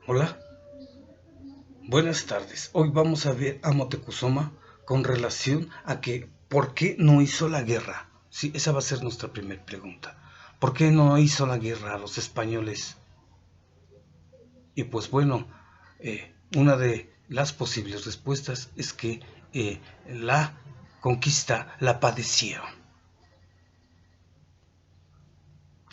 Hola, buenas tardes. Hoy vamos a ver a Moctezuma con relación a que ¿por qué no hizo la guerra? Sí, esa va a ser nuestra primera pregunta. ¿Por qué no hizo la guerra a los españoles? Y pues bueno, una de las posibles respuestas es que la conquista la padecieron.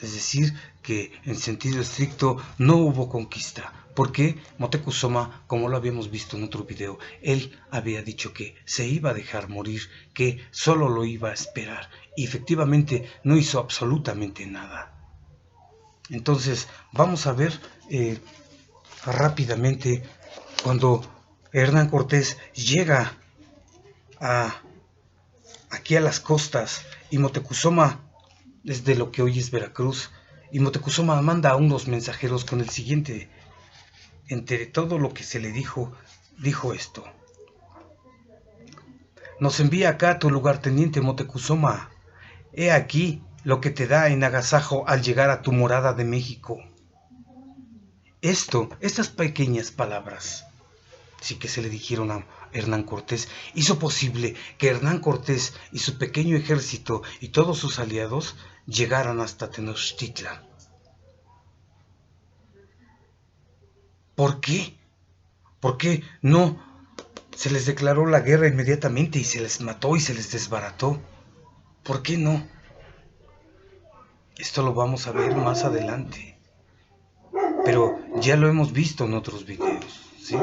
Es decir, que en sentido estricto no hubo conquista, porque Moctezuma, como lo habíamos visto en otro video, él había dicho que se iba a dejar morir, que solo lo iba a esperar, y efectivamente no hizo absolutamente nada. Entonces, vamos a ver rápidamente cuando Hernán Cortés llega a, aquí a las costas y Moctezuma, desde lo que hoy es Veracruz, y Moctezuma manda a unos mensajeros con el siguiente: entre todo lo que se le dijo, dijo esto: nos envía acá tu lugarteniente Moctezuma, he aquí lo que te da en agasajo al llegar a tu morada de México. Estas pequeñas palabras, sí que se le dijeron a Hernán Cortés, hizo posible que Hernán Cortés y su pequeño ejército y todos sus aliados llegaran hasta Tenochtitlan. ¿Por qué? ¿Por qué no se les declaró la guerra inmediatamente y se les mató y se les desbarató? ¿Por qué no? Esto lo vamos a ver más adelante, pero ya lo hemos visto en otros videos, ¿sí?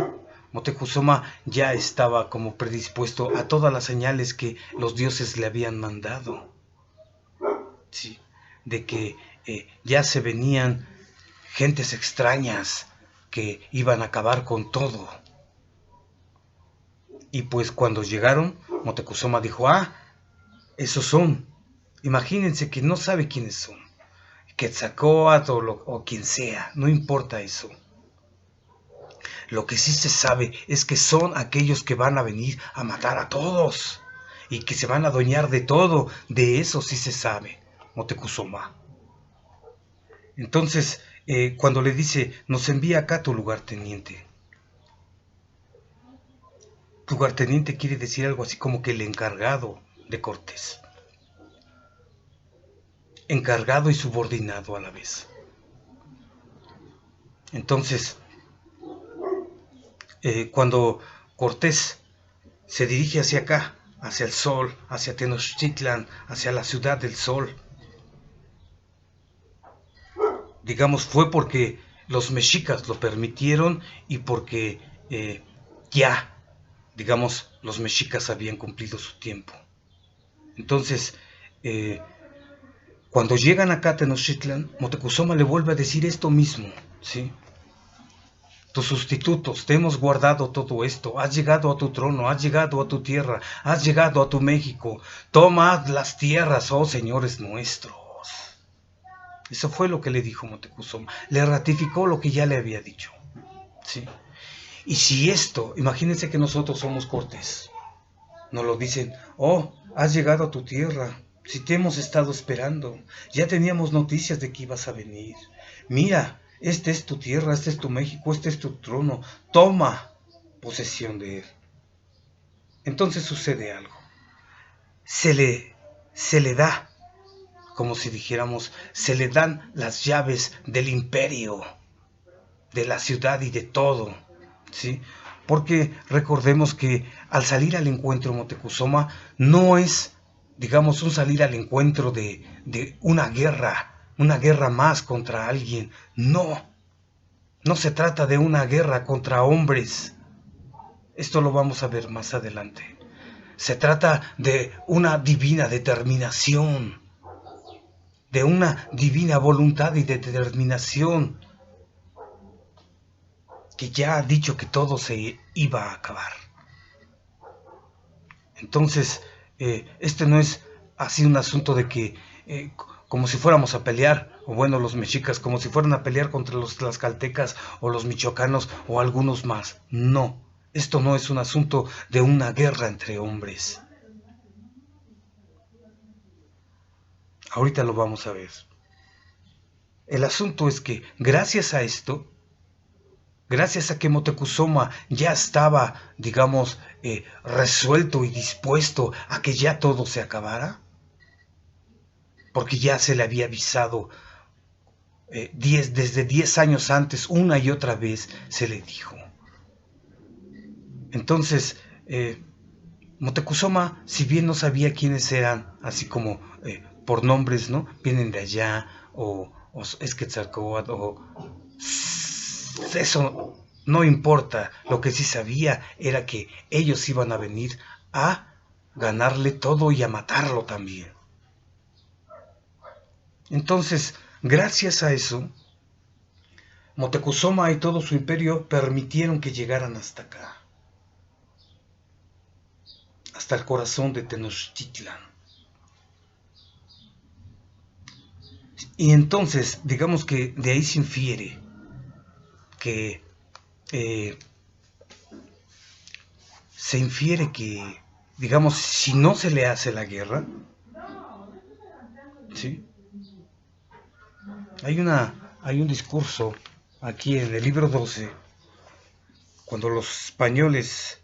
Moctezuma ya estaba como predispuesto a todas las señales que los dioses le habían mandado, ¿sí? De que ya se venían gentes extrañas que iban a acabar con todo. Y pues cuando llegaron, Moctezuma dijo: esos son. Imagínense que no sabe quiénes son. Quetzalcóatl o quien sea, no importa eso. Lo que sí se sabe es que son aquellos que van a venir a matar a todos y que se van a adueñar de todo. De eso sí se sabe, Moctezuma. Entonces, cuando le dice: nos envía acá tu lugarteniente. Lugarteniente quiere decir algo así como que el encargado de Cortés. Encargado y subordinado a la vez. Entonces, cuando Cortés se dirige hacia acá, hacia el sol, hacia Tenochtitlan, hacia la ciudad del sol, digamos, fue porque los mexicas lo permitieron y porque ya, digamos, los mexicas habían cumplido su tiempo. Entonces, cuando llegan acá a Tenochtitlan, Moctezuma le vuelve a decir esto mismo, ¿sí? Tus sustitutos, te hemos guardado todo esto, has llegado a tu trono, has llegado a tu tierra, has llegado a tu México, tomad las tierras, oh señores nuestros. Eso fue lo que le dijo Moctezuma, le ratificó lo que ya le había dicho, ¿sí? Y si esto, imagínense que nosotros somos Cortés, nos lo dicen: oh, has llegado a tu tierra, si te hemos estado esperando, ya teníamos noticias de que ibas a venir, mira, esta es tu tierra, este es tu México, este es tu trono, toma posesión de él. Entonces sucede algo, se le, se le da, como si dijéramos, se le dan las llaves del imperio, de la ciudad y de todo, ¿sí? Porque recordemos que al salir al encuentro Moctezuma no es, digamos, un salir al encuentro de una guerra más contra alguien. No, no se trata de una guerra contra hombres. Esto lo vamos a ver más adelante. Se trata de una divina determinación, de una divina voluntad y determinación que ya ha dicho que todo se iba a acabar. Entonces, este no es así un asunto de que, como si fuéramos a pelear, o bueno, los mexicas, como si fueran a pelear contra los tlaxcaltecas o los michoacanos o algunos más. No, esto no es un asunto de una guerra entre hombres. Ahorita lo vamos a ver. El asunto es que, gracias a esto, gracias a que Moctezuma ya estaba, digamos, resuelto y dispuesto a que ya todo se acabara, porque ya se le había avisado desde 10 años antes, una y otra vez se le dijo. Entonces, Moctezuma, si bien no sabía quiénes eran, así como por nombres, ¿no? Vienen de allá, o es Quetzalcóatl, o eso no importa. Lo que sí sabía era que ellos iban a venir a ganarle todo y a matarlo también. Entonces, gracias a eso, Moctezuma y todo su imperio permitieron que llegaran hasta acá, hasta el corazón de Tenochtitlan. Y entonces, digamos que de ahí se infiere que digamos, si no se le hace la guerra, ¿sí? Hay un discurso aquí en el libro 12, cuando los españoles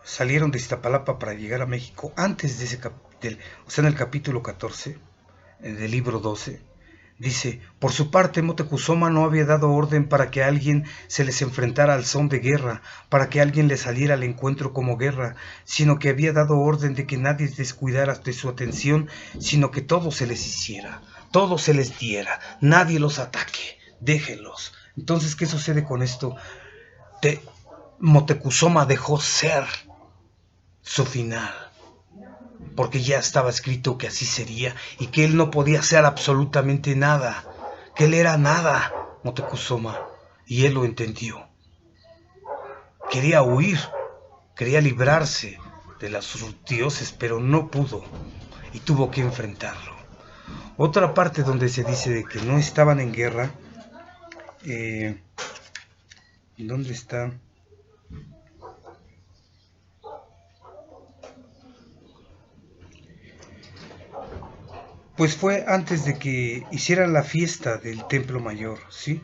salieron de Iztapalapa para llegar a México, antes de ese o sea, en el capítulo 14 del libro 12, dice: por su parte, Moctezuma no había dado orden para que alguien se les enfrentara al son de guerra, para que alguien les saliera al encuentro como guerra, sino que había dado orden de que nadie descuidara de su atención, sino que todo se les hiciera, todo se les diera, nadie los ataque, déjenlos. Entonces, ¿qué sucede con esto? Moctezuma dejó ser su final, porque ya estaba escrito que así sería y que él no podía hacer absolutamente nada, que él era nada, Moctezuma, y él lo entendió. Quería huir, quería librarse de los dioses, pero no pudo y tuvo que enfrentarlo. Otra parte donde se dice de que no estaban en guerra, ¿dónde está? Pues fue antes de que hicieran la fiesta del Templo Mayor, ¿sí?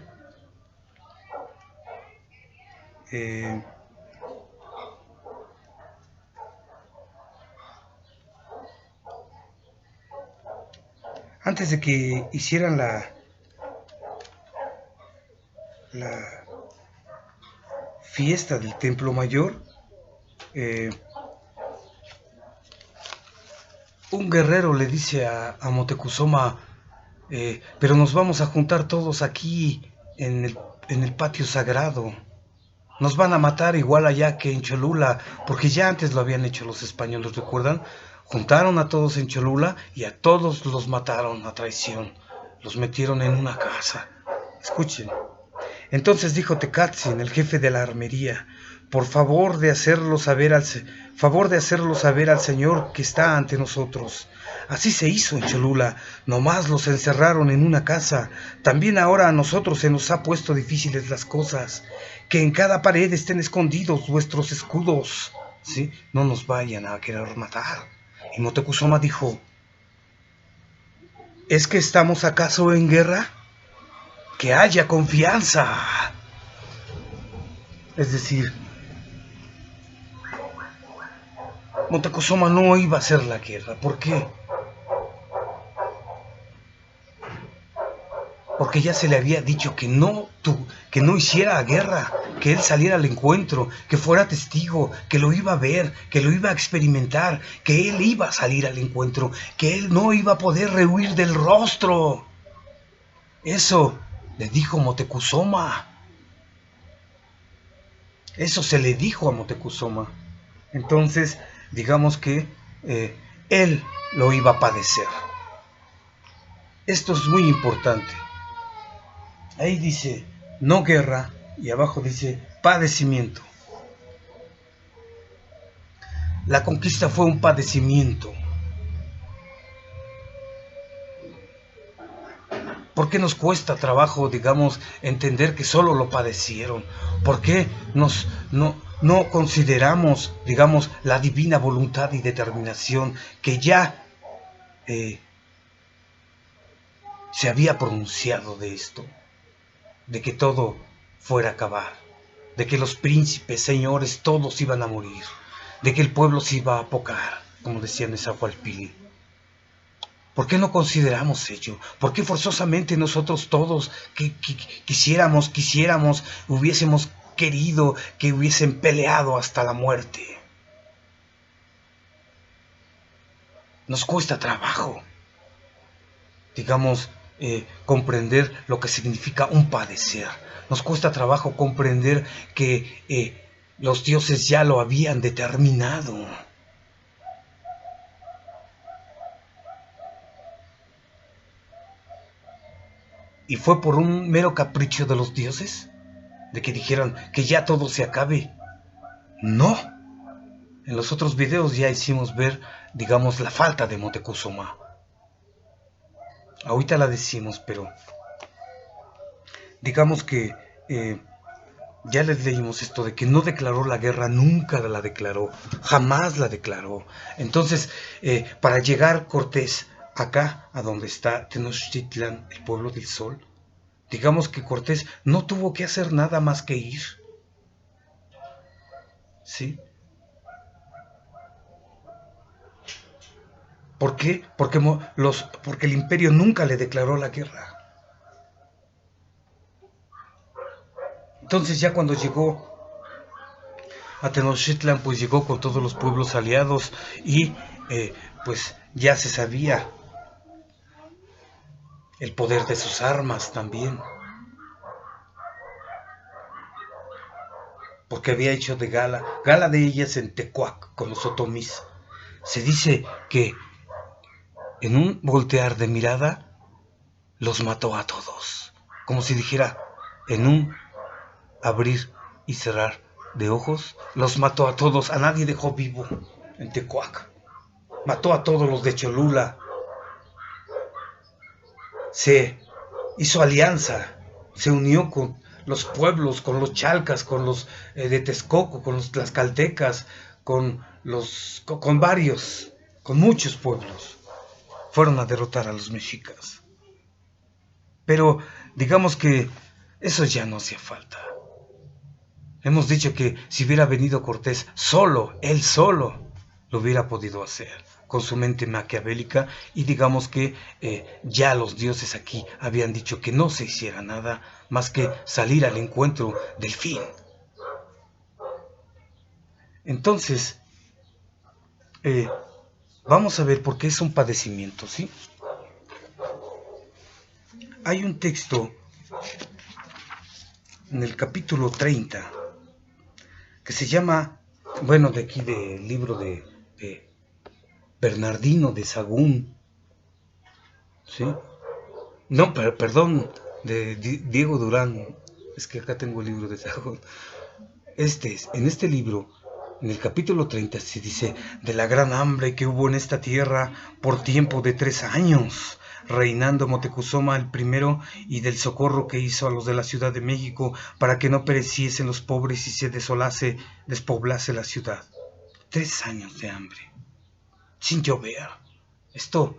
Antes de que hicieran la fiesta del Templo Mayor, un guerrero le dice a Moctezuma: pero nos vamos a juntar todos aquí en el patio sagrado. Nos van a matar igual allá que en Cholula, porque ya antes lo habían hecho los españoles, ¿recuerdan? Juntaron a todos en Cholula y a todos los mataron a traición. Los metieron en una casa. Escuchen. Entonces dijo Tecatzin, el jefe de la armería: por favor de hacerlo saber al Señor que está ante nosotros. Así se hizo en Cholula, nomás los encerraron en una casa. También ahora a nosotros se nos ha puesto difíciles las cosas. Que en cada pared estén escondidos vuestros escudos, ¿sí? No nos vayan a querer matar. Y Moctezuma dijo: ¿es que estamos acaso en guerra? Que haya confianza. Es decir, Moctezuma no iba a hacer la guerra. ¿Por qué? Porque ya se le había dicho que no hiciera guerra, que él saliera al encuentro, que fuera testigo, que lo iba a ver, que lo iba a experimentar, que él iba a salir al encuentro, que él no iba a poder rehuir del rostro. Eso le dijo Moctezuma. Eso se le dijo a Moctezuma. Entonces, digamos que él lo iba a padecer. Esto es muy importante. Ahí dice no guerra y abajo dice padecimiento. La conquista fue un padecimiento. ¿Por qué nos cuesta trabajo, digamos, entender que solo lo padecieron? ¿Por qué no consideramos, digamos, la divina voluntad y determinación que ya se había pronunciado de esto, de que todo fuera a acabar, de que los príncipes, señores, todos iban a morir, de que el pueblo se iba a apocar, como decía Nezahualpilli. ¿Por qué no consideramos ello? ¿Por qué forzosamente nosotros todos quisiéramos, hubiésemos querido que hubiesen peleado hasta la muerte? Nos cuesta trabajo, digamos, comprender lo que significa un padecer. Nos cuesta trabajo comprender que los dioses ya lo habían determinado. ¿Y fue por un mero capricho de los dioses? ¿De que dijeran que ya todo se acabe? No. En los otros videos ya hicimos ver, digamos, la falta de Moctezuma. Ahorita la decimos, pero digamos que ya les leímos esto de que no declaró la guerra, nunca la declaró, jamás la declaró. Entonces, para llegar Cortés acá, a donde está Tenochtitlan, el pueblo del sol, digamos que Cortés no tuvo que hacer nada más que ir. ¿Sí? ¿Por qué? Porque el imperio nunca le declaró la guerra. Entonces ya cuando llegó a Tenochtitlan, pues llegó con todos los pueblos aliados y pues ya se sabía el poder de sus armas también. Porque había hecho de gala de ellas en Tecuac con los otomís. Se dice que en un voltear de mirada los mató a todos. Como si dijera, en un abrir y cerrar de ojos, los mató a todos, a nadie dejó vivo en Tecuac. Mató a todos los de Cholula. Se hizo alianza, se unió con los pueblos, con los chalcas, con los de Texcoco, con los tlaxcaltecas, con varios, con muchos pueblos. Fueron a derrotar a los mexicas. Pero digamos que eso ya no hacía falta. Hemos dicho que si hubiera venido Cortés solo, él solo, lo hubiera podido hacer, con su mente maquiavélica, y digamos que ya los dioses aquí habían dicho que no se hiciera nada más que salir al encuentro del fin. Entonces, vamos a ver por qué es un padecimiento, ¿sí? Hay un texto en el capítulo 30 que se llama, bueno, de aquí del libro de Bernardino de Sahagún, ¿sí? No, perdón, de Diego Durán, es que acá tengo el libro de Sahagún. En este libro, en el capítulo 30 se dice de la gran hambre que hubo en esta tierra por tiempo de 3 años, reinando Moctezuma el primero, y del socorro que hizo a los de la Ciudad de México para que no pereciesen los pobres y se despoblase la ciudad. 3 años de hambre, sin llover. Esto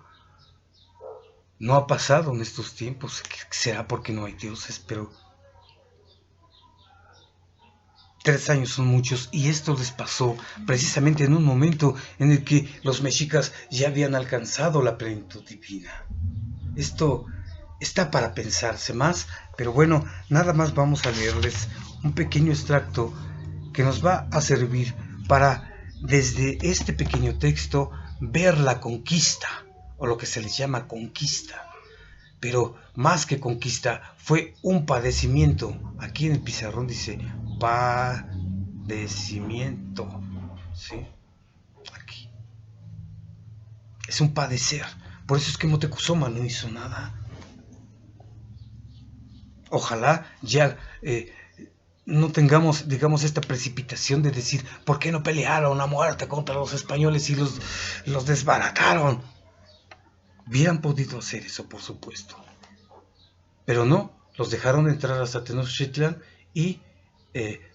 no ha pasado en estos tiempos, será porque no hay dioses, pero 3 años son muchos, y esto les pasó precisamente en un momento en el que los mexicas ya habían alcanzado la plenitud divina. Esto está para pensarse más, pero bueno, nada más vamos a leerles un pequeño extracto que nos va a servir para, desde este pequeño texto, ver la conquista, o lo que se les llama conquista. Pero más que conquista, fue un padecimiento. Aquí en el pizarrón dice padecimiento, ¿sí? Aquí. Es un padecer. Por eso es que Moctezuma no hizo nada. Ojalá ya no tengamos, digamos, esta precipitación de decir, ¿por qué no pelearon a muerte contra los españoles y los desbarataron? Hubieran podido hacer eso, por supuesto. Pero no, los dejaron entrar hasta Tenochtitlan y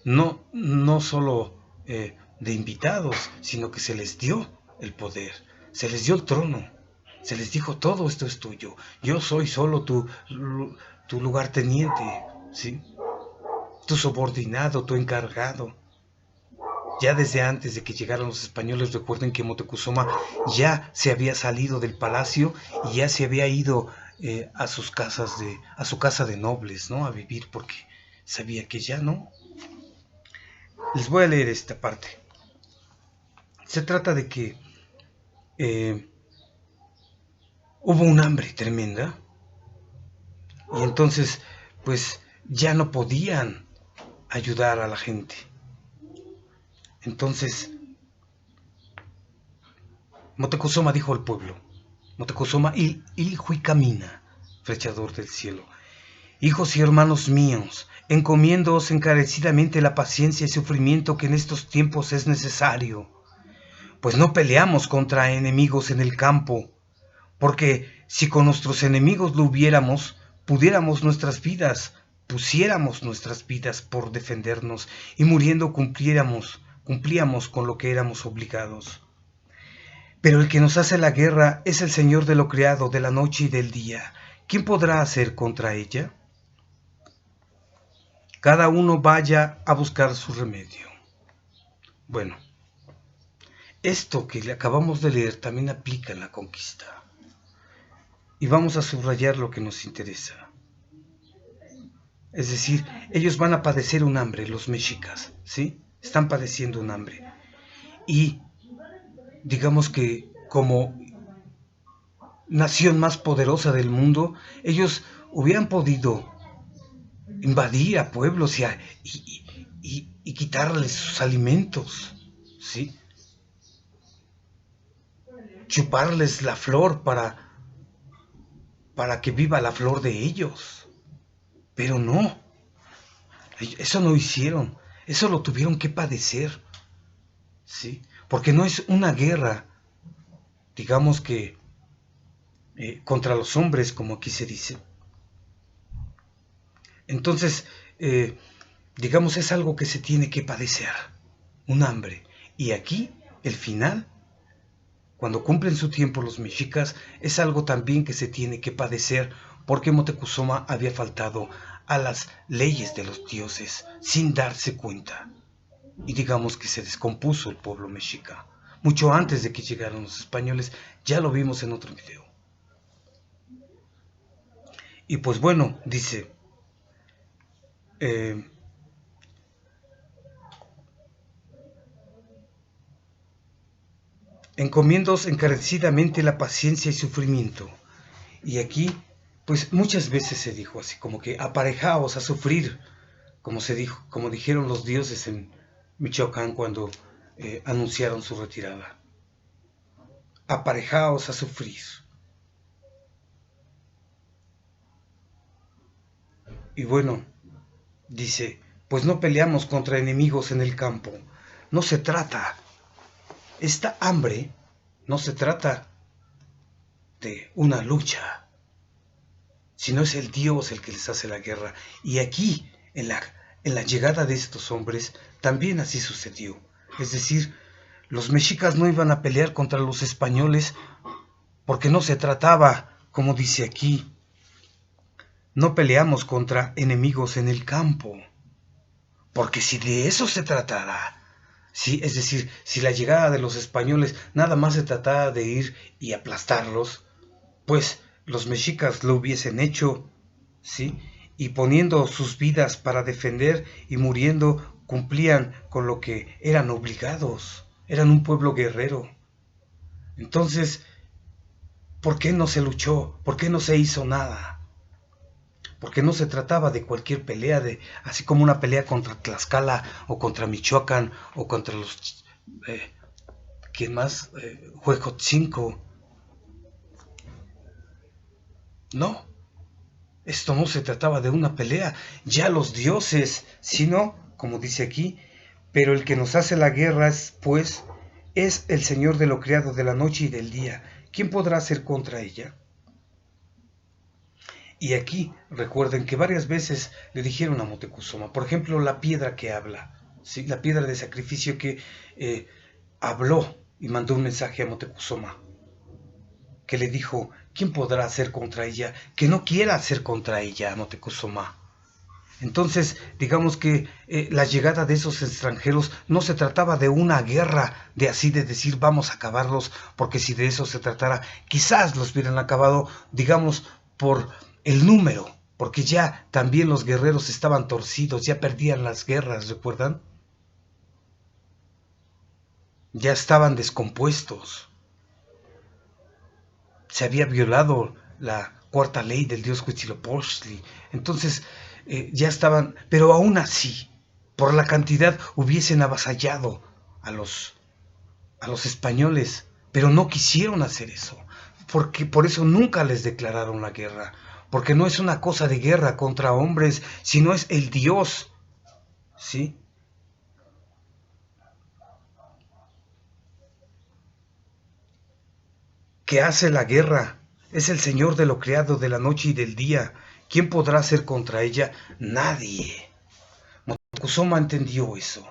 no solo de invitados, sino que se les dio el poder, se les dio el trono. Se les dijo, todo esto es tuyo. Yo soy solo tu lugarteniente, ¿sí? Tu subordinado, tu encargado. Ya desde antes de que llegaran los españoles, recuerden que Moctezuma ya se había salido del palacio y ya se había ido a su casa de nobles, ¿no? A vivir, porque sabía que ya no. Les voy a leer esta parte. Se trata de que hubo un hambre tremenda y entonces pues ya no podían ayudar a la gente. Entonces Moctezuma dijo al pueblo, Moctezuma Ilhuicamina, flechador del cielo, hijos y hermanos míos, encomiéndoos encarecidamente la paciencia y sufrimiento que en estos tiempos es necesario, pues no peleamos contra enemigos en el campo, porque si con nuestros enemigos lo hubiéramos, pusiéramos nuestras vidas por defendernos, y muriendo cumplíamos con lo que éramos obligados. Pero el que nos hace la guerra es el Señor de lo creado, de la noche y del día. ¿Quién podrá hacer contra ella? Cada uno vaya a buscar su remedio. Bueno, esto que le acabamos de leer también aplica en la conquista. Y vamos a subrayar lo que nos interesa. Es decir, ellos van a padecer un hambre, los mexicas, ¿sí? Están padeciendo un hambre. Y digamos que como nación más poderosa del mundo, ellos hubieran podido invadir a pueblos y quitarles sus alimentos, ¿sí? Chuparles la flor para que viva la flor de ellos. Pero no, eso no hicieron, eso lo tuvieron que padecer, ¿sí? Porque no es una guerra, digamos que contra los hombres, como aquí se dice. Entonces, digamos, es algo que se tiene que padecer, un hambre. Y aquí, el final, cuando cumplen su tiempo los mexicas, es algo también que se tiene que padecer, porque Moctezuma había faltado a las leyes de los dioses sin darse cuenta. Y digamos que se descompuso el pueblo mexica. Mucho antes de que llegaran los españoles, ya lo vimos en otro video. Y pues bueno, dice, encomiendos encarecidamente la paciencia y sufrimiento. Y aquí, pues muchas veces se dijo así, como que aparejaos a sufrir, como se dijo, como dijeron los dioses en Michoacán cuando anunciaron su retirada. Aparejaos a sufrir. Y bueno, dice, pues no peleamos contra enemigos en el campo. No se trata, esta hambre no se trata de una lucha, sino es el Dios el que les hace la guerra. Y aquí, en la llegada de estos hombres, también así sucedió. Es decir, los mexicas no iban a pelear contra los españoles porque no se trataba, como dice aquí, no peleamos contra enemigos en el campo. Porque si de eso se tratara, ¿sí? Es decir, si la llegada de los españoles nada más se tratara de ir y aplastarlos, pues los mexicas lo hubiesen hecho, ¿sí? Y poniendo sus vidas para defender y muriendo, cumplían con lo que eran obligados. Eran un pueblo guerrero. Entonces, ¿por qué no se luchó? ¿Por qué no se hizo nada? Porque no se trataba de cualquier pelea, así como una pelea contra Tlaxcala o contra Michoacán o contra los ¿quién más? Huejotzinco. No, esto no se trataba de una pelea, ya los dioses, sino, como dice aquí, pero el que nos hace la guerra pues es el Señor de lo creado de la noche y del día. ¿Quién podrá hacer contra ella? Y aquí recuerden que varias veces le dijeron a Moctezuma, por ejemplo, la piedra que habla, ¿sí? La piedra de sacrificio que habló y mandó un mensaje a Moctezuma, que le dijo, ¿quién podrá hacer contra ella? Que no quiera hacer contra ella, Moctezuma. Entonces, digamos que la llegada de esos extranjeros no se trataba de una guerra, de así de decir vamos a acabarlos, porque si de eso se tratara, quizás los hubieran acabado, digamos, por el número, porque ya también los guerreros estaban torcidos, ya perdían las guerras, ¿recuerdan? Ya estaban descompuestos. Se había violado la cuarta ley del dios Huitzilopochtli. Entonces, ya estaban, pero aún así, por la cantidad hubiesen avasallado a los españoles, pero no quisieron hacer eso, porque por eso nunca les declararon la guerra, porque no es una cosa de guerra contra hombres, sino es el Dios, ¿sí? Que hace la guerra, es el Señor de lo creado, de la noche y del día. ¿Quién podrá hacer contra ella? Nadie. Moctezuma entendió eso.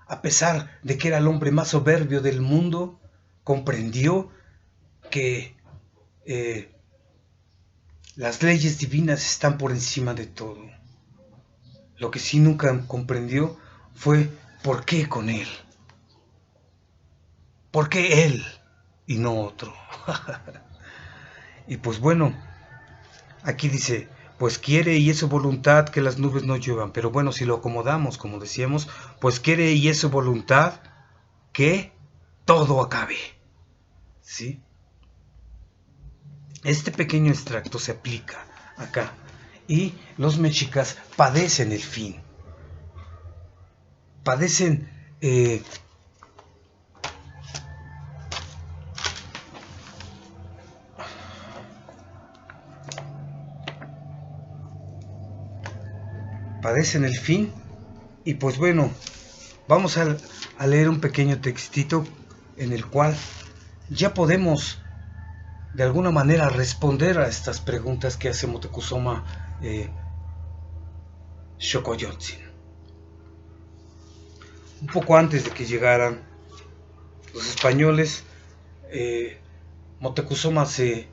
A pesar de que era el hombre más soberbio del mundo, comprendió que las leyes divinas están por encima de todo. Lo que sí nunca comprendió fue por qué con él. ¿Por qué él y no otro? Y pues bueno, aquí dice, pues quiere y es su voluntad que las nubes no lluevan. Pero bueno, si lo acomodamos, como decíamos, pues quiere y es su voluntad que todo acabe. ¿Sí? Este pequeño extracto se aplica acá. Y los mexicas padecen el fin. Padecen el fin. Y pues bueno, vamos a leer un pequeño textito en el cual ya podemos de alguna manera responder a estas preguntas que hace Moctezuma Xocoyotzin. Un poco antes de que llegaran los españoles, Moctezuma se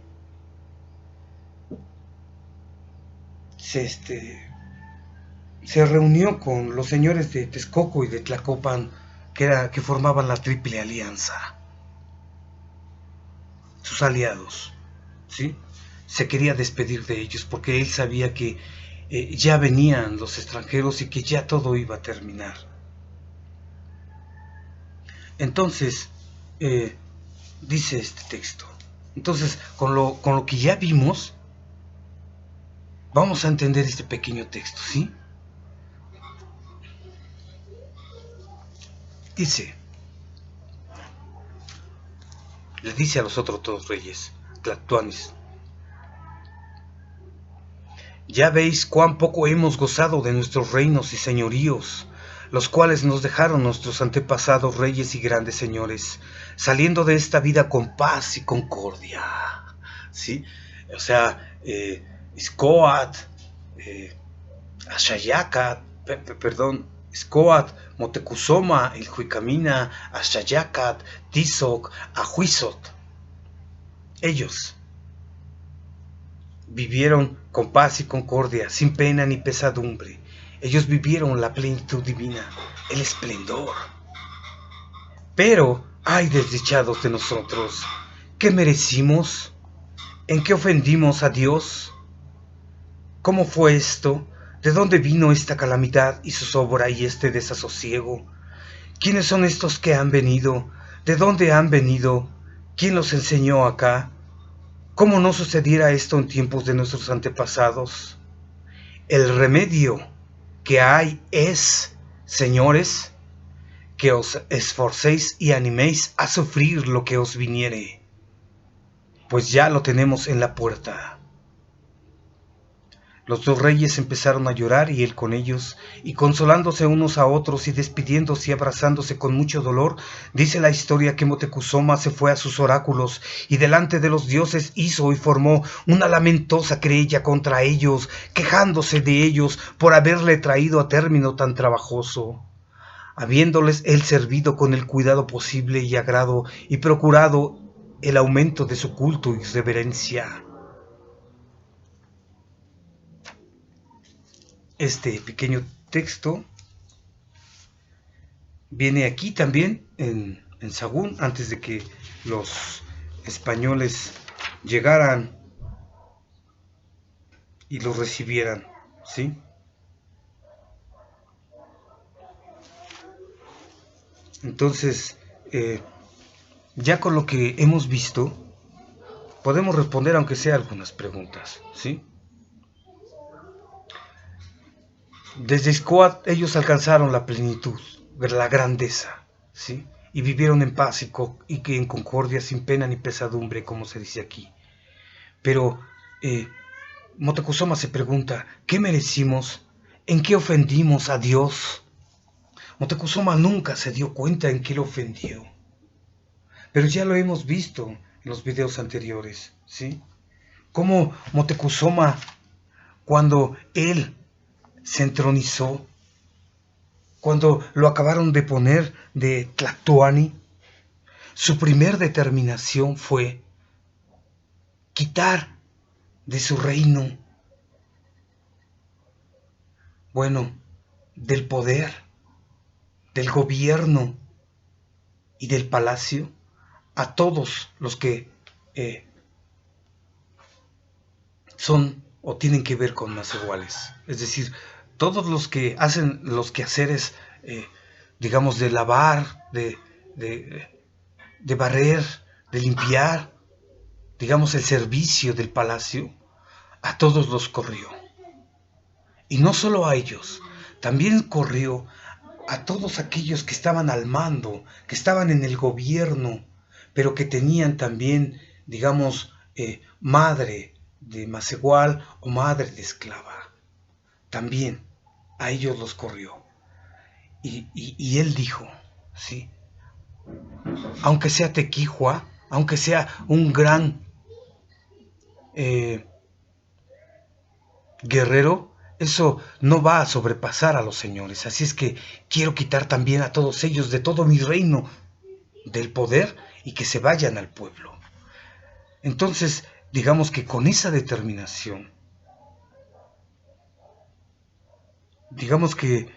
reunió con los señores de Texcoco y de Tlacopan, que formaban la Triple Alianza, sus aliados, ¿sí? Se quería despedir de ellos porque él sabía que ya venían los extranjeros y que ya todo iba a terminar. Entonces, dice este texto, entonces con lo que ya vimos, vamos a entender este pequeño texto, ¿sí? Dice, le dice a los otros dos reyes, Tlatoanis, ya veis cuán poco hemos gozado de nuestros reinos y señoríos, los cuales nos dejaron nuestros antepasados reyes y grandes señores, saliendo de esta vida con paz y concordia, ¿sí? O sea, Xcoatl, Axayacat, Xcoatl, Moctezuma, Ilhuicamina, Axayacat, Tizoc, Ahuizot. Ellos vivieron con paz y concordia, sin pena ni pesadumbre. Ellos vivieron la plenitud divina, el esplendor. Pero, ay desdichados de nosotros, ¿qué merecimos? ¿En qué ofendimos a Dios? ¿Cómo fue esto? ¿De dónde vino esta calamidad y zozobra y este desasosiego? ¿Quiénes son estos que han venido? ¿De dónde han venido? ¿Quién los enseñó acá? ¿Cómo no sucediera esto en tiempos de nuestros antepasados? El remedio que hay es, señores, que os esforcéis y animéis a sufrir lo que os viniere, pues ya lo tenemos en la puerta. Los dos reyes empezaron a llorar y él con ellos, y consolándose unos a otros y despidiéndose y abrazándose con mucho dolor, dice la historia que Moctezuma se fue a sus oráculos y delante de los dioses hizo y formó una lamentosa querella contra ellos, quejándose de ellos por haberle traído a término tan trabajoso. Habiéndoles él servido con el cuidado posible y agrado y procurado el aumento de su culto y reverencia. Este pequeño texto viene aquí también en Sahagún, antes de que los españoles llegaran y los recibieran, ¿sí? Entonces, ya con lo que hemos visto, podemos responder aunque sea algunas preguntas, ¿sí? Desde Xcoatl ellos alcanzaron la plenitud, la grandeza, ¿sí? Y vivieron en paz y en concordia, sin pena ni pesadumbre, como se dice aquí. Pero Motecuzoma se pregunta, ¿qué merecimos? ¿En qué ofendimos a Dios? Motecuzoma nunca se dio cuenta en qué lo ofendió. Pero ya lo hemos visto en los videos anteriores, ¿sí? Cómo Motecuzoma, cuando él se entronizó, cuando lo acabaron de poner de Tlactuani, su primer determinación fue quitar de su reino, bueno, del poder, del gobierno y del palacio, a todos los que son o tienen que ver con más iguales. Es decir, todos los que hacen los quehaceres, digamos, de lavar, de barrer, de limpiar, digamos, el servicio del palacio, a todos los corrió. Y no solo a ellos, también corrió a todos aquellos que estaban al mando, que estaban en el gobierno, pero que tenían también, digamos, madre de macehual o madre de esclava. También a ellos los corrió. Y él dijo, ¿sí? Aunque sea Tequihua, aunque sea un gran guerrero, eso no va a sobrepasar a los señores. Así es que quiero quitar también a todos ellos de todo mi reino, del poder, y que se vayan al pueblo. Entonces, digamos que con esa determinación, digamos que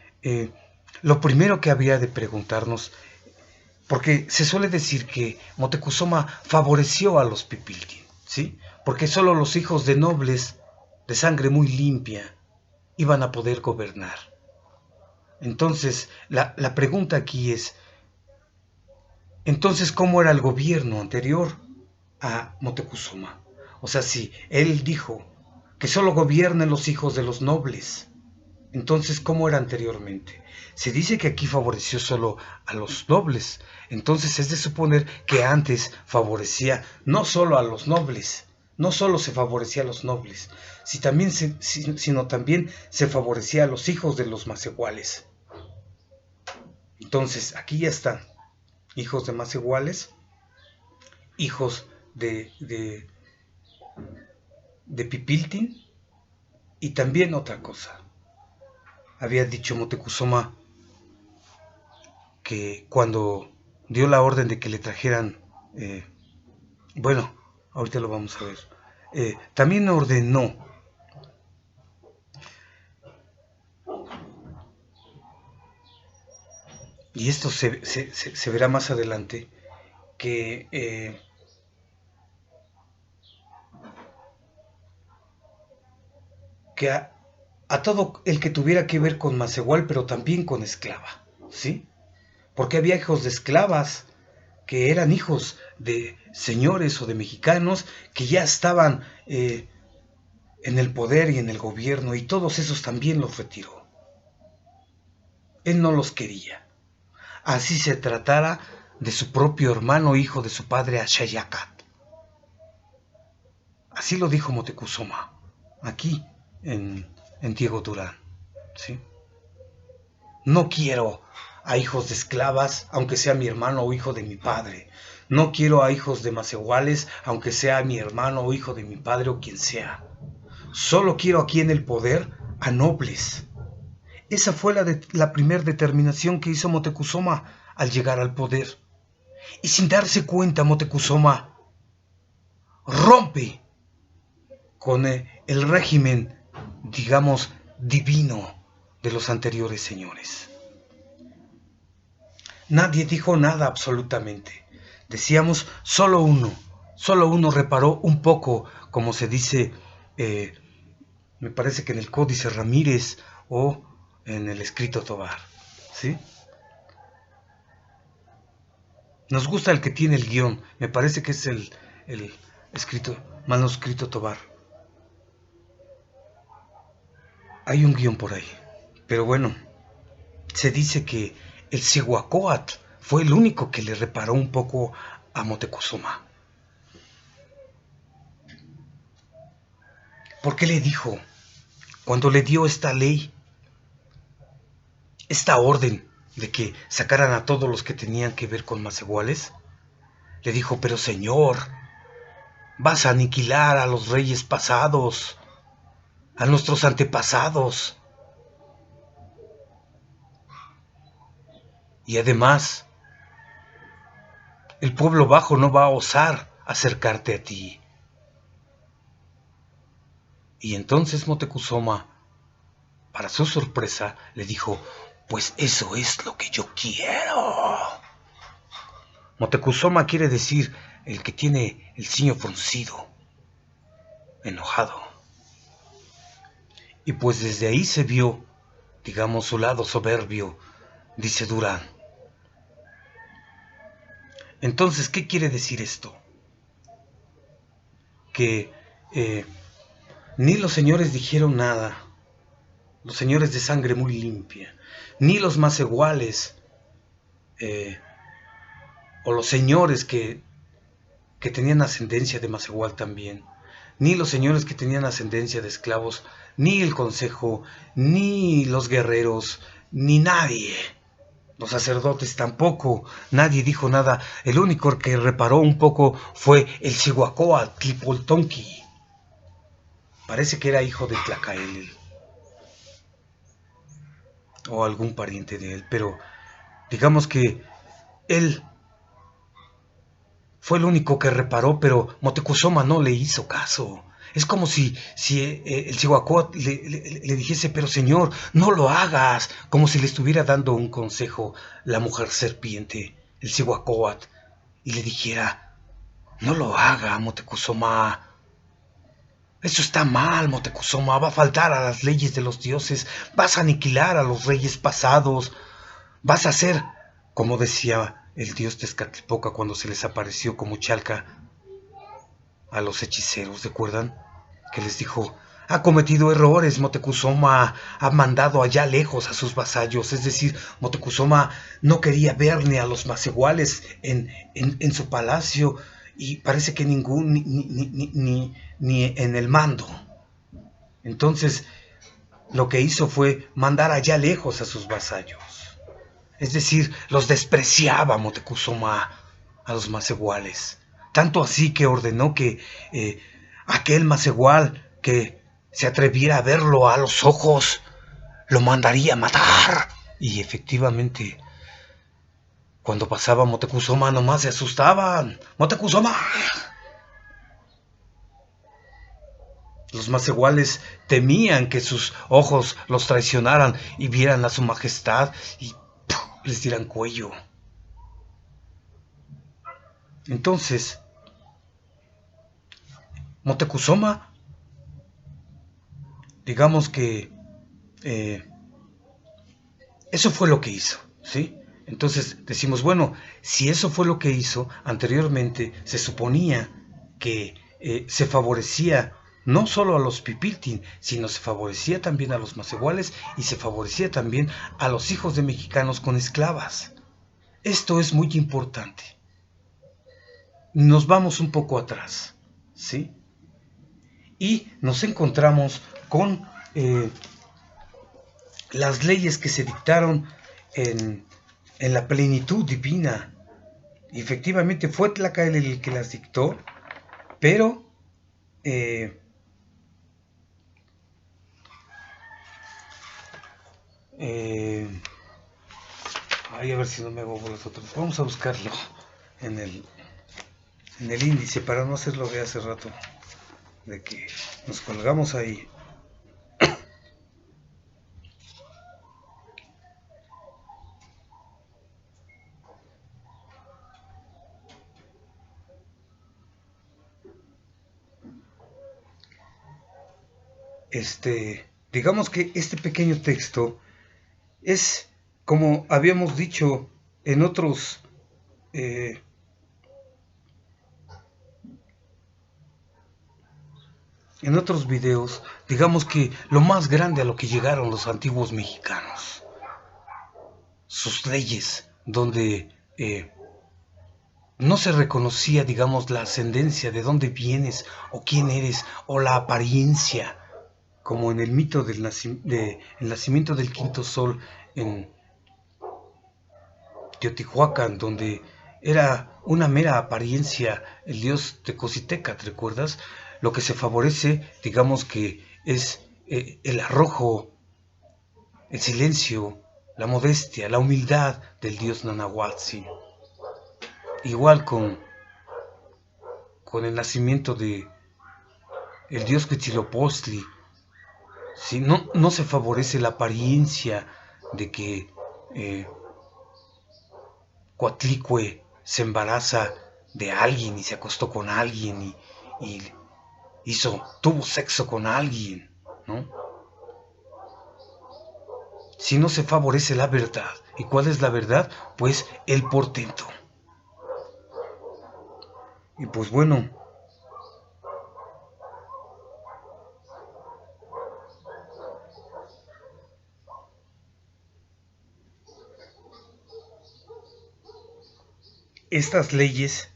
lo primero que habría de preguntarnos, porque se suele decir que Motecuzoma favoreció a los Pipiltin, ¿sí? Porque solo los hijos de nobles de sangre muy limpia iban a poder gobernar. Entonces, la pregunta aquí es, entonces, ¿cómo era el gobierno anterior a Motecuzoma? O sea, si él dijo que solo gobiernen los hijos de los nobles, entonces, ¿cómo era anteriormente? Se dice que aquí favoreció solo a los nobles, entonces es de suponer que antes favorecía no solo a los nobles, no solo se favorecía a los nobles, sino también se favorecía a los hijos de los macehuales. Entonces, aquí ya están, hijos de macehuales, hijos de Pipiltin, y también otra cosa. Había dicho Motecuzoma que cuando dio la orden de que le trajeran, bueno, ahorita lo vamos a ver, también ordenó y esto se verá más adelante, que a todo el que tuviera que ver con macehual, pero también con esclava, ¿sí? Porque había hijos de esclavas que eran hijos de señores o de mexicanos que ya estaban en el poder y en el gobierno, y todos esos también los retiró. Él no los quería. Así se tratara de su propio hermano, hijo de su padre Axayacat. Así lo dijo Motecuzoma, aquí en Diego Durán, ¿sí? No quiero a hijos de esclavas, aunque sea mi hermano o hijo de mi padre. No quiero a hijos de macehuales, aunque sea mi hermano o hijo de mi padre o quien sea. Solo quiero aquí en el poder a nobles. Esa fue la primera determinación que hizo Motecuzoma al llegar al poder. Y sin darse cuenta, Motecuzoma rompe con el régimen, digamos, divino de los anteriores señores. Nadie dijo nada absolutamente. Decíamos, solo uno reparó un poco, como se dice, me parece que en el Códice Ramírez o en el escrito Tobar, ¿sí? Nos gusta el que tiene el guión, me parece que es el manuscrito Tobar. Hay un guión por ahí, pero bueno, se dice que el Cihuacóatl fue el único que le reparó un poco a Moctezuma. ¿Por qué le dijo, cuando le dio esta ley, esta orden de que sacaran a todos los que tenían que ver con Macehuales? Le dijo, pero señor, vas a aniquilar a los reyes pasados, a nuestros antepasados. Y además, el pueblo bajo no va a osar acercarte a ti. Y entonces Moctezuma, para su sorpresa, le dijo, pues eso es lo que yo quiero. Moctezuma quiere decir el que tiene el ceño fruncido, enojado. Y pues desde ahí se vio, digamos, su lado soberbio, dice Durán. Entonces, ¿qué quiere decir esto? Que ni los señores dijeron nada, los señores de sangre muy limpia, ni los Macehuales, o los señores que tenían ascendencia de Macehual también, ni los señores que tenían ascendencia de esclavos, ni el consejo, ni los guerreros, ni nadie. Los sacerdotes tampoco, nadie dijo nada. El único que reparó un poco fue el Cihuacóatl Tlipoltonqui. Parece que era hijo de Tlacael o algún pariente de él, pero digamos que él fue el único que reparó, pero Moctezuma no le hizo caso. Es como si el Cihuacóatl le dijese, pero señor, no lo hagas, como si le estuviera dando un consejo la mujer serpiente, el Cihuacóatl, y le dijera, no lo haga, Moctezuma. Eso está mal, Moctezuma, va a faltar a las leyes de los dioses, vas a aniquilar a los reyes pasados, vas a hacer, como decía el dios Tezcatlipoca cuando se les apareció como Chalca a los hechiceros, ¿recuerdan? Que les dijo, ha cometido errores, Moctezuma ha mandado allá lejos a sus vasallos, es decir, Moctezuma no quería ver ni a los Macehuales en su palacio, y parece que ni en el mando. Entonces, lo que hizo fue mandar allá lejos a sus vasallos. Es decir, los despreciaba Moctezuma a los Macehuales. Tanto así que ordenó que aquel Macehual que se atreviera a verlo a los ojos, lo mandaría a matar. Y efectivamente, cuando pasaba Moctezuma nomás se asustaban. ¡Moctezuma! Los Macehuales temían que sus ojos los traicionaran y vieran a su majestad y les dieran cuello. Entonces, Moctezuma, digamos que eso fue lo que hizo, ¿sí? Entonces decimos, bueno, si eso fue lo que hizo, anteriormente se suponía que se favorecía no solo a los Pipiltin, sino se favorecía también a los Macehuales y se favorecía también a los hijos de mexicanos con esclavas. Esto es muy importante. Nos vamos un poco atrás, ¿sí? Y nos encontramos con las leyes que se dictaron en la plenitud divina. Y efectivamente fue Tlacael el que las dictó, pero a ver si no me hago las otras. Vamos a buscarlo en en el índice para no hacer lo de hace rato, de que nos colgamos ahí. Digamos que este pequeño texto es, como habíamos dicho en otros videos, digamos que lo más grande a lo que llegaron los antiguos mexicanos, sus leyes, donde no se reconocía, digamos, la ascendencia de dónde vienes o quién eres o la apariencia, como en el mito del el nacimiento del quinto sol en Teotihuacán, donde era una mera apariencia el dios Tecociteca, ¿te recuerdas? Lo que se favorece, digamos que es el arrojo, el silencio, la modestia, la humildad del dios Nanahuatzin. Igual con el nacimiento de el dios Huitzilopochtli, ¿sí? No se favorece la apariencia de que Coatlicue se embaraza de alguien y se acostó con alguien y tuvo sexo con alguien, ¿no? Si no se favorece la verdad. ¿Y cuál es la verdad? Pues el portento. Y pues bueno, estas leyes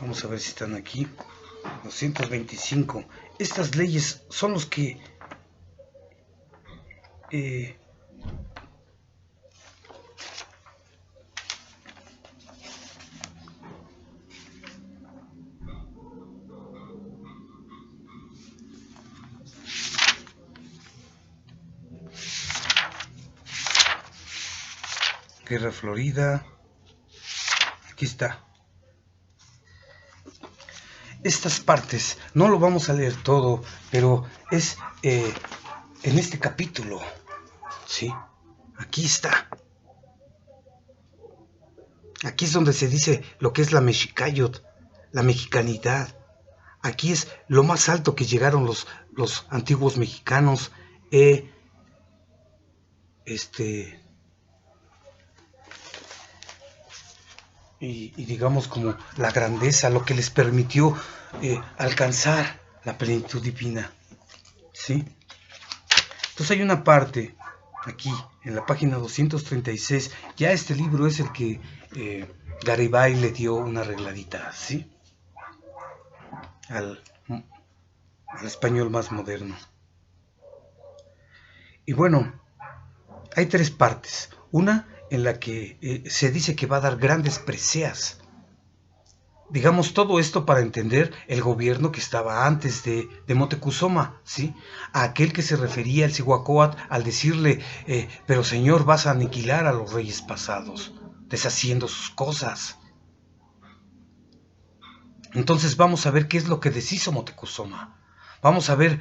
vamos a ver si están aquí. 225. Estas leyes son los que Guerra Florida. Aquí está. Estas partes, no lo vamos a leer todo, pero es en este capítulo, ¿sí? Aquí está. Aquí es donde se dice lo que es la mexicayot, la mexicanidad. Aquí es lo más alto que llegaron los antiguos mexicanos. Y digamos como la grandeza, lo que les permitió alcanzar la plenitud divina, ¿sí? Entonces hay una parte aquí en la página 236, ya este libro es el que Garibay le dio una arregladita, ¿sí? Al español más moderno. Y bueno, hay tres partes. Una en la que se dice que va a dar grandes preseas. Digamos, todo esto para entender el gobierno que estaba antes de Moctezuma, ¿sí? A aquel que se refería el Cihuacóatl al decirle, pero señor, vas a aniquilar a los reyes pasados, deshaciendo sus cosas. Entonces vamos a ver qué es lo que deshizo Moctezuma. Vamos a ver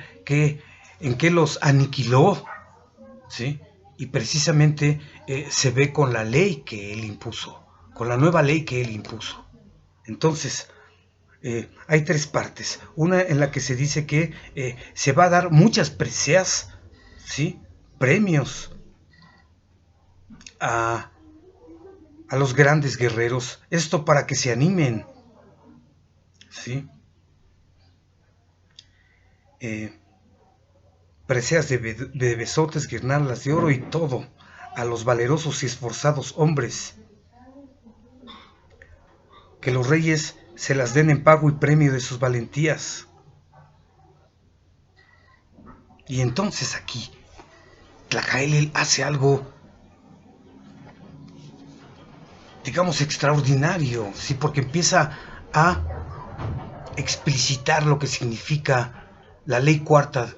en qué los aniquiló, ¿sí? Y precisamente se ve con la ley que él impuso, con la nueva ley que él impuso. Entonces, hay tres partes. Una en la que se dice que se va a dar muchas preseas, ¿sí? Premios a los grandes guerreros. Esto para que se animen, ¿sí? Preseas de besotes, guirnaldas de oro y todo a los valerosos y esforzados hombres. Que los reyes se las den en pago y premio de sus valentías. Y entonces aquí Tlacaelel hace algo, digamos, extraordinario, ¿sí? Porque empieza a explicitar lo que significa la ley cuarta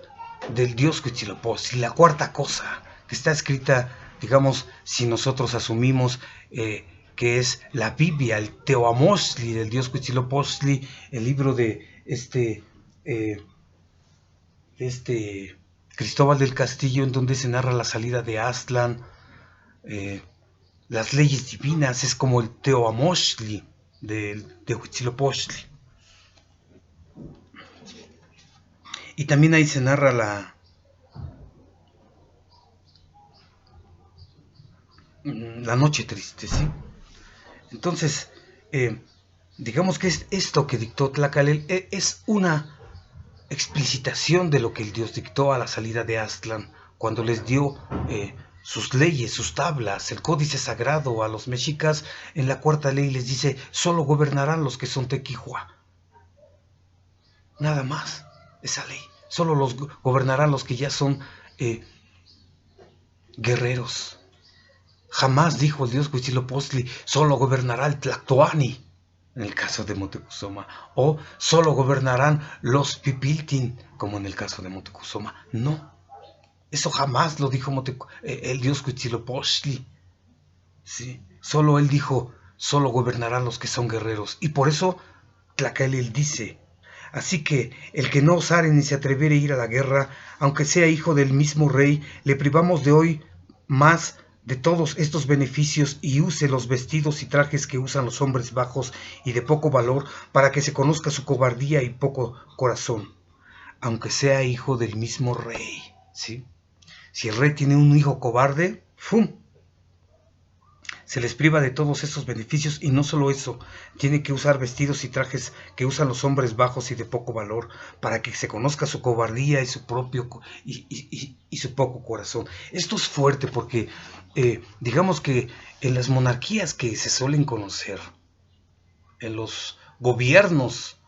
del dios Huitzilopochtli, la cuarta cosa que está escrita, digamos, si nosotros asumimos que es la Biblia, el Teoamosli del dios Huitzilopochtli, el libro de Cristóbal del Castillo, en donde se narra la salida de Aztlán, las leyes divinas, es como el Teoamosli de Huitzilopochtli. Y también ahí se narra la noche triste, ¿sí? Entonces, digamos que esto que dictó Tlacalel es una explicitación de lo que el dios dictó a la salida de Aztlán, cuando les dio sus leyes, sus tablas, el códice sagrado a los mexicas. En la cuarta ley les dice, solo gobernarán los que son tequihua. Nada más, esa ley. Solo los gobernarán los que ya son guerreros. Jamás dijo el dios Huitzilopochtli, solo gobernará el Tlactoani, en el caso de Motecuzoma, o solo gobernarán los Pipiltin, como en el caso de Motecuzoma. No, eso jamás lo dijo el dios Huitzilopochtli. ¿Sí? Solo él dijo, solo gobernarán los que son guerreros. Y por eso Tlacalel dice, así que el que no osare ni se atreviere a ir a la guerra, aunque sea hijo del mismo rey, le privamos de hoy más de todos estos beneficios y use los vestidos y trajes que usan los hombres bajos y de poco valor, para que se conozca su cobardía y poco corazón, aunque sea hijo del mismo rey. ¿Sí? Si el rey tiene un hijo cobarde, ¡fum!, se les priva de todos esos beneficios, y no solo eso, tiene que usar vestidos y trajes que usan los hombres bajos y de poco valor, para que se conozca su cobardía y su propio y su poco corazón. Esto es fuerte porque digamos que en las monarquías que se suelen conocer, en los gobiernos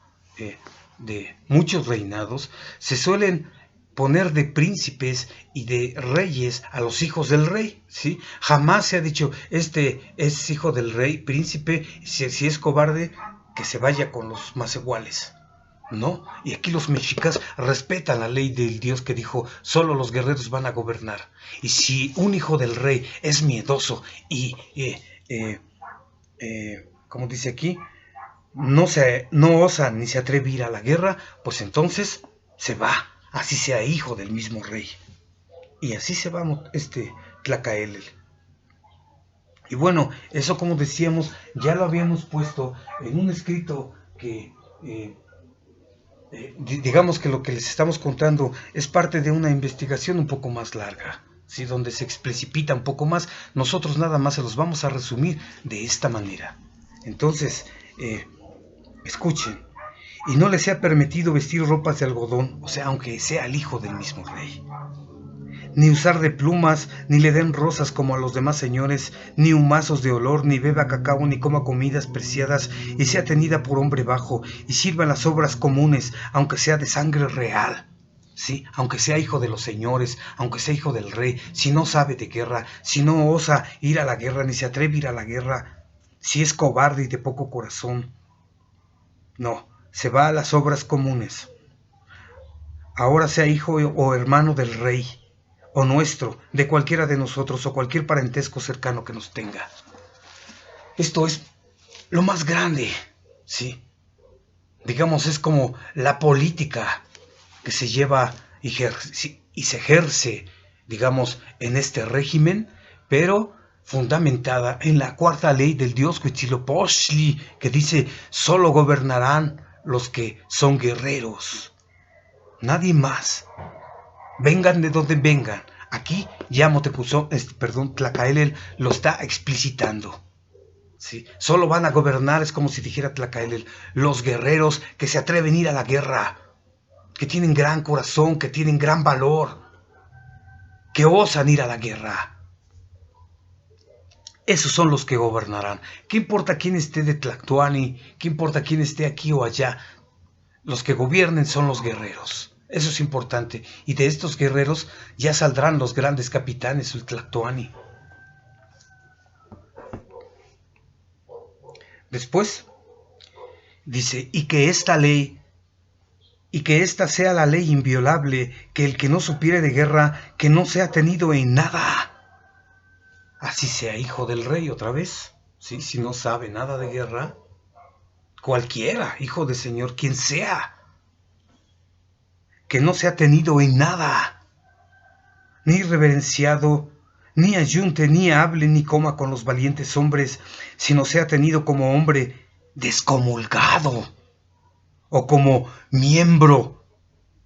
de muchos reinados, se suelen poner de príncipes y de reyes a los hijos del rey, ¿sí? Jamás se ha dicho, este es hijo del rey, príncipe, si es cobarde, que se vaya con los más iguales, ¿no? Y aquí los mexicas respetan la ley del dios que dijo, solo los guerreros van a gobernar. Y si un hijo del rey es miedoso y, como dice aquí, no osa ni se atreve a ir a la guerra, pues entonces se va, así sea hijo del mismo rey. Y así se va Tlacaelel. Y bueno, eso, como decíamos, ya lo habíamos puesto en un escrito que digamos que lo que les estamos contando es parte de una investigación un poco más larga, ¿sí? Donde se explicita un poco más. Nosotros nada más se los vamos a resumir de esta manera. Entonces, escuchen, y no les sea permitido vestir ropas de algodón, o sea, aunque sea el hijo del mismo rey, ni usar de plumas, ni le den rosas como a los demás señores, ni humazos de olor, ni beba cacao, ni coma comidas preciadas, y sea tenida por hombre bajo, y sirva en las obras comunes, aunque sea de sangre real. Sí, aunque sea hijo de los señores, aunque sea hijo del rey, si no sabe de guerra, si no osa ir a la guerra, ni se atreve a ir a la guerra, si es cobarde y de poco corazón, no, se va a las obras comunes. Ahora sea hijo o hermano del rey, o nuestro, de cualquiera de nosotros, o cualquier parentesco cercano que nos tenga. Esto es lo más grande, ¿sí? Digamos, es como la política que se lleva y se ejerce, digamos, en este régimen, pero fundamentada en la cuarta ley del dios Huitzilopochtli, que dice, solo gobernarán los que son guerreros, nadie más, vengan de donde vengan. Aquí ya Tlacaelel lo está explicitando, ¿sí? Solo van a gobernar, es como si dijera Tlacaelel, los guerreros que se atreven a ir a la guerra, que tienen gran corazón, que tienen gran valor, que osan ir a la guerra. Esos son los que gobernarán. ¿Qué importa quién esté de Tlactoani? ¿Qué importa quién esté aquí o allá? Los que gobiernen son los guerreros. Eso es importante. Y de estos guerreros ya saldrán los grandes capitanes del Tlactoani. Después dice, y que esta ley y que esta sea la ley inviolable, que el que no supiere de guerra, que no sea tenido en nada, así sea hijo del rey otra vez. ¿Sí? Si no sabe nada de guerra, cualquiera, hijo de señor, quien sea, que no sea tenido en nada, ni reverenciado, ni ayunte, ni hable, ni coma con los valientes hombres, sino sea tenido como hombre descomulgado, o como miembro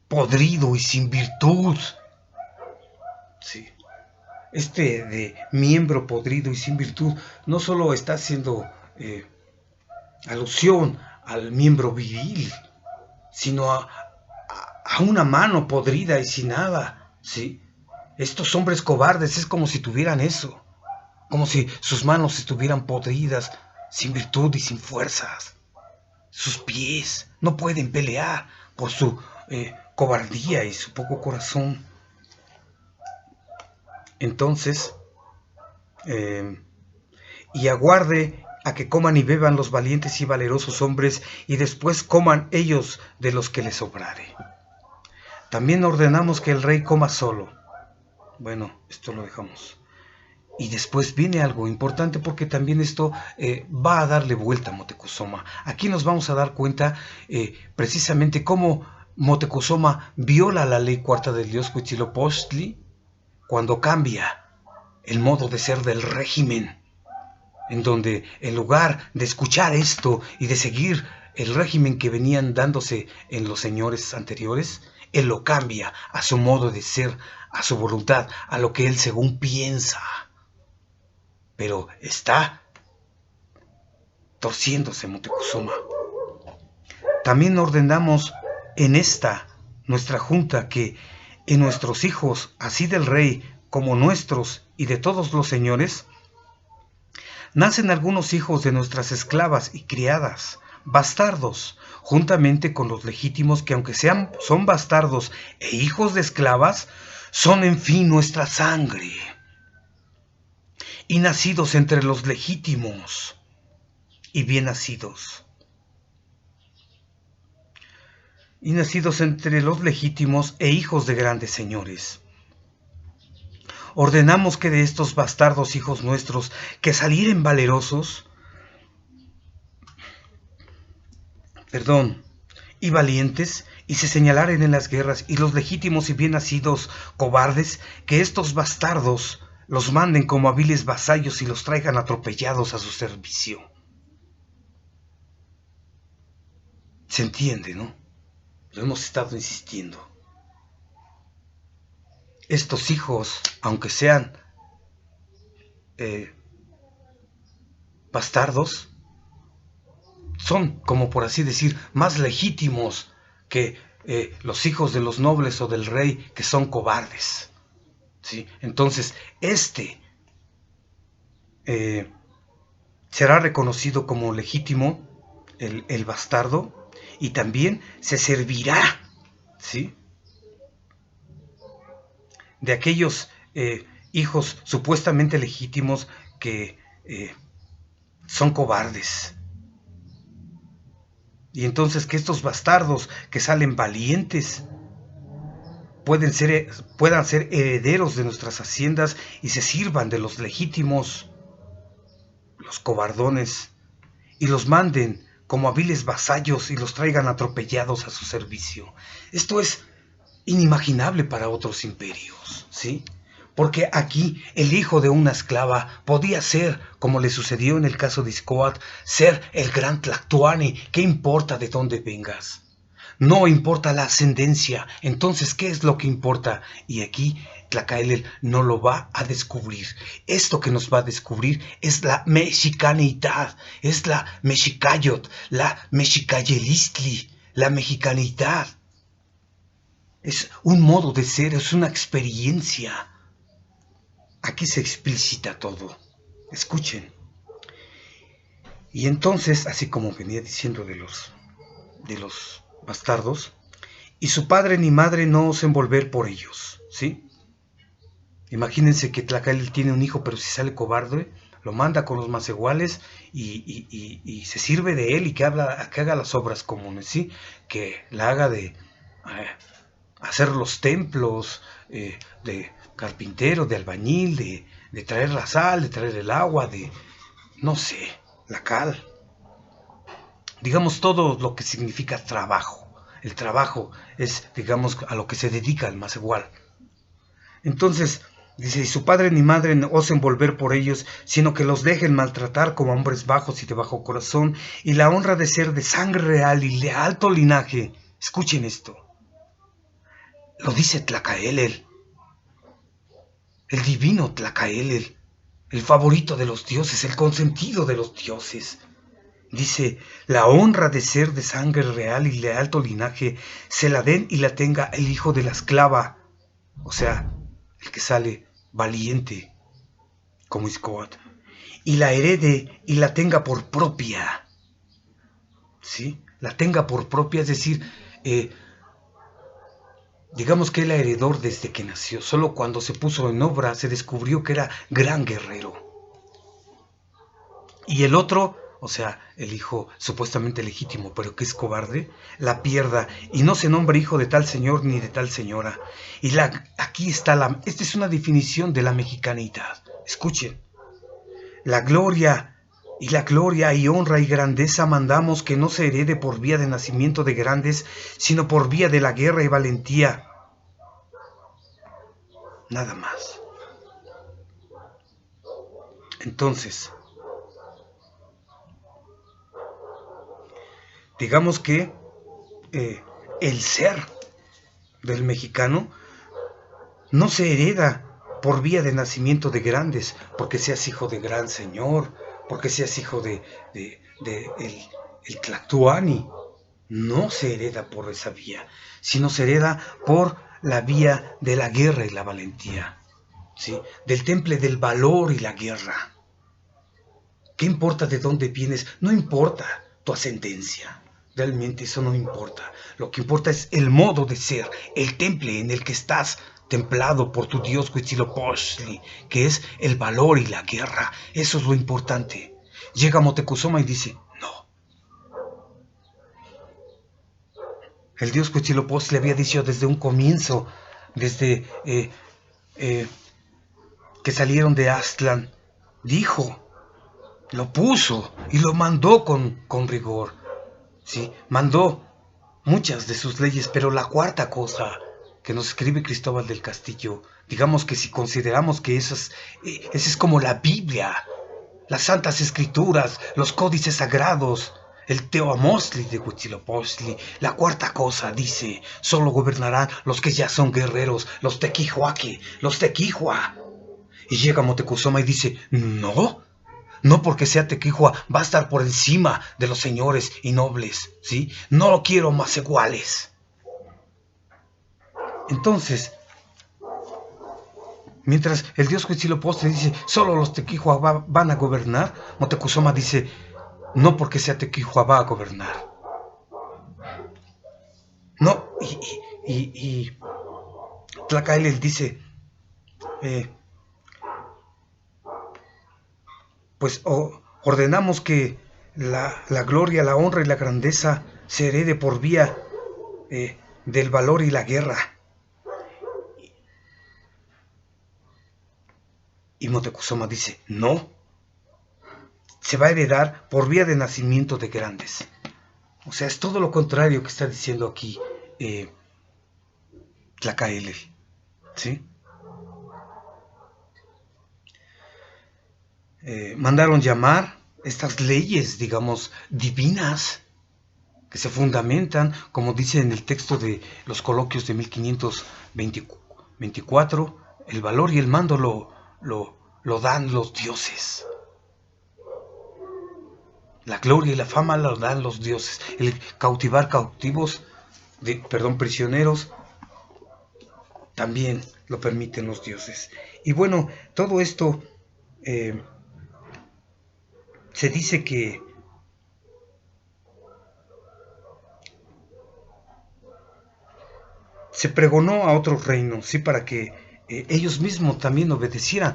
podrido y sin virtud. Sí. Este de miembro podrido y sin virtud no solo está haciendo alusión al miembro viril, sino a una mano podrida y sin nada. ¿Sí? Estos hombres cobardes es como si tuvieran eso, como si sus manos estuvieran podridas, sin virtud y sin fuerzas. Sus pies no pueden pelear por su cobardía y su poco corazón. Entonces, y aguarde a que coman y beban los valientes y valerosos hombres, y después coman ellos de los que les sobrare. También ordenamos que el rey coma solo. Bueno, esto lo dejamos. Y después viene algo importante, porque también esto va a darle vuelta a Motecuzoma. Aquí nos vamos a dar cuenta precisamente cómo Motecuzoma viola la ley cuarta del dios Huitzilopochtli cuando cambia el modo de ser del régimen, en donde en lugar de escuchar esto y de seguir el régimen que venían dándose en los señores anteriores, él lo cambia a su modo de ser, a su voluntad, a lo que él según piensa. Pero está torciéndose Motecuzoma. También ordenamos en esta nuestra junta que en nuestros hijos, así del rey como nuestros y de todos los señores, nacen algunos hijos de nuestras esclavas y criadas, bastardos, juntamente con los legítimos que aunque son bastardos e hijos de esclavas, son en fin nuestra sangre. Y nacidos entre los legítimos y bien nacidos. Y nacidos entre los legítimos e hijos de grandes señores. Ordenamos que de estos bastardos hijos nuestros, que salieren valerosos, y valientes, y se señalaren en las guerras, y los legítimos y bien nacidos cobardes, que estos bastardos los manden como hábiles vasallos y los traigan atropellados a su servicio. Se entiende, ¿no? Lo hemos estado insistiendo. Estos hijos, aunque sean bastardos, son, como por así decir, más legítimos que los hijos de los nobles o del rey, que son cobardes. ¿Sí? Entonces, será reconocido como legítimo, el bastardo, y también se servirá, ¿sí?, de aquellos hijos supuestamente legítimos que son cobardes. Y entonces que estos bastardos que salen valientes puedan ser herederos de nuestras haciendas y se sirvan de los legítimos, los cobardones, y los manden como hábiles vasallos y los traigan atropellados a su servicio. Esto es inimaginable para otros imperios, ¿sí? Porque aquí el hijo de una esclava podía ser, como le sucedió en el caso de Izcoatl, ser el gran Tlactuani. ¿Qué importa de dónde vengas? No importa la ascendencia. Entonces, ¿qué es lo que importa? Y aquí Tlacaelel no lo va a descubrir. Esto que nos va a descubrir es la mexicanidad, es la mexicayot, la mexicayelistli, la mexicanidad. Es un modo de ser, es una experiencia. Aquí se explicita todo. Escuchen. Y entonces, así como venía diciendo de los bastardos, y su padre ni madre no osen volver por ellos, ¿sí? Imagínense que Tlacaelel tiene un hijo, pero si sale cobarde, lo manda con los masehuales y se sirve de él y que haga las obras comunes, ¿sí? Que la haga de hacer los templos, de carpintero, de albañil, de traer la sal, de traer el agua, de, no sé, la cal. Digamos, todo lo que significa trabajo. El trabajo es, digamos, a lo que se dedica el más igual. Entonces, dice, y su padre ni madre no osen volver por ellos, sino que los dejen maltratar como hombres bajos y de bajo corazón, y la honra de ser de sangre real y de alto linaje. Escuchen esto. Lo dice Tlacaelel, el divino Tlacaelel, el favorito de los dioses, el consentido de los dioses. Dice, la honra de ser de sangre real y de alto linaje se la den y la tenga el hijo de la esclava, o sea, el que sale valiente como Iscoat, y la herede y la tenga por propia, ¿sí? La tenga por propia, es decir, digamos que él la heredó desde que nació. Solo cuando se puso en obra se descubrió que era gran guerrero. Y el otro, o sea, el hijo supuestamente legítimo, pero que es cobarde, la pierda y no se nombra hijo de tal señor ni de tal señora. Y aquí está esta es una definición de la mexicanidad. Escuchen. La gloria y honra y grandeza mandamos que no se herede por vía de nacimiento de grandes, sino por vía de la guerra y valentía. Nada más. Entonces, digamos que el ser del mexicano no se hereda por vía de nacimiento de grandes, porque seas hijo de gran señor, porque seas hijo de el Tlactuani. No se hereda por esa vía, sino se hereda por la vía de la guerra y la valentía, ¿sí? Del temple del valor y la guerra. ¿Qué importa de dónde vienes? No importa tu ascendencia. Realmente eso no importa. Lo que importa es el modo de ser, el temple en el que estás templado por tu dios Huitzilopochtli, que es el valor y la guerra. Eso es lo importante. Llega Moctezuma y dice, no. El dios Huitzilopochtli había dicho desde un comienzo, desde que salieron de Aztlán, dijo, lo puso y lo mandó con rigor. ¿Sí? Mandó muchas de sus leyes, pero la cuarta cosa que nos escribe Cristóbal del Castillo, digamos que si consideramos que esa es como la Biblia, las santas escrituras, los códices sagrados, el Teoamostli de Huitzilopochtli, la cuarta cosa dice, solo gobernarán los que ya son guerreros, los tequihuaque, los tequihua. Y llega Moctezuma y dice, no, no porque sea Tequihua va a estar por encima de los señores y nobles, ¿sí? No lo quiero más iguales. Entonces, mientras el dios Huitzilopochtli dice, solo los Tequihua van a gobernar, Moctezuma dice, no porque sea Tequihua va a gobernar. No, y Tlacaelel dice, pues ordenamos que la gloria, la honra y la grandeza se herede por vía del valor y la guerra. Y Moctezuma dice, no, se va a heredar por vía de nacimiento de grandes. O sea, es todo lo contrario que está diciendo aquí Tlacaelel, ¿sí? Mandaron llamar estas leyes, digamos, divinas, que se fundamentan, como dice en el texto de los coloquios de 1524, el valor y el mando lo dan los dioses. La gloria y la fama lo dan los dioses. El cautivar cautivos, prisioneros, también lo permiten los dioses. Y bueno, todo esto se dice que se pregonó a otros reinos, ¿sí? Para que ellos mismos también obedecieran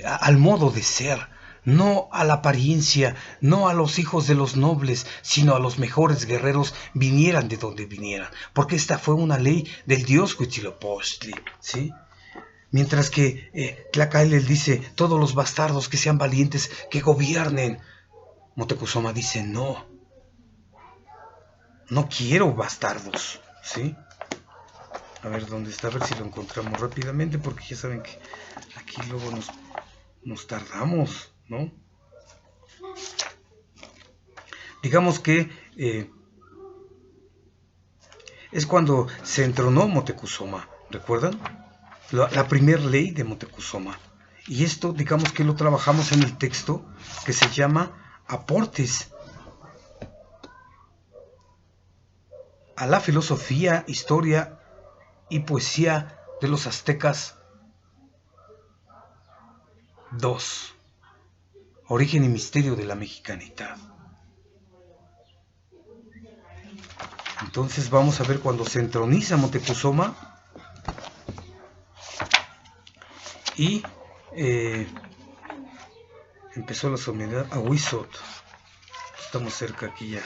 al modo de ser, no a la apariencia, no a los hijos de los nobles, sino a los mejores guerreros, vinieran de donde vinieran, porque esta fue una ley del dios Huitzilopochtli, ¿sí? Mientras que Tlacaelel dice, todos los bastardos que sean valientes, que gobiernen. Moctezuma dice, no quiero bastardos, ¿sí? A ver dónde está, a ver si lo encontramos rápidamente, porque ya saben que aquí luego nos tardamos, ¿no? Digamos que es cuando se entronó Moctezuma, ¿recuerdan? La primera ley de Moctezuma. Y esto, digamos que lo trabajamos en el texto que se llama Aportes a la filosofía, historia y poesía de los aztecas 2. Origen y misterio de la mexicanidad. Entonces vamos a ver cuando se entroniza Moctezuma y empezó la solemnidad a Huizot. Estamos cerca aquí ya.